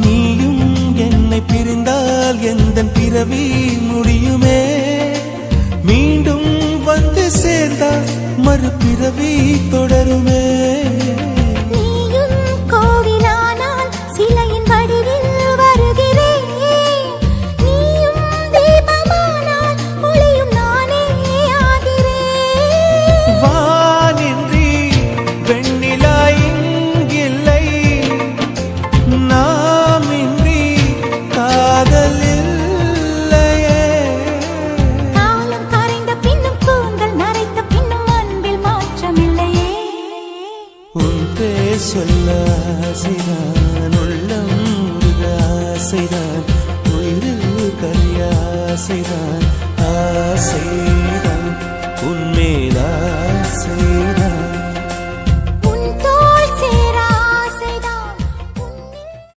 நீயும் என்னை பிரிந்தால் எந்தன் பிறவி முடியுமே. மீண்டும் வந்து சேர்ந்தால் மறுபிறவி தொடருமே. நீயும் கோவிலானால் சிலையின் வடிவில் வருகிறேன். நீயும் தீபமானால் ஒளியும் நானே ஆகிறேன். வானின்றி வெண்ணிலா இங்கில்லை, நாமின்றி காதல் இல்லையே. காலம் கரைந்த பின்னும் கூந்தல் நரைத்த பின்னும் அன்பில் மாற்றமில்லையே. உன் பேர் சொல்ல ஆசைதான், உள்ளம் முருக ஆசைதான், உயிரில் கரிய ஆசைதான், ஆசை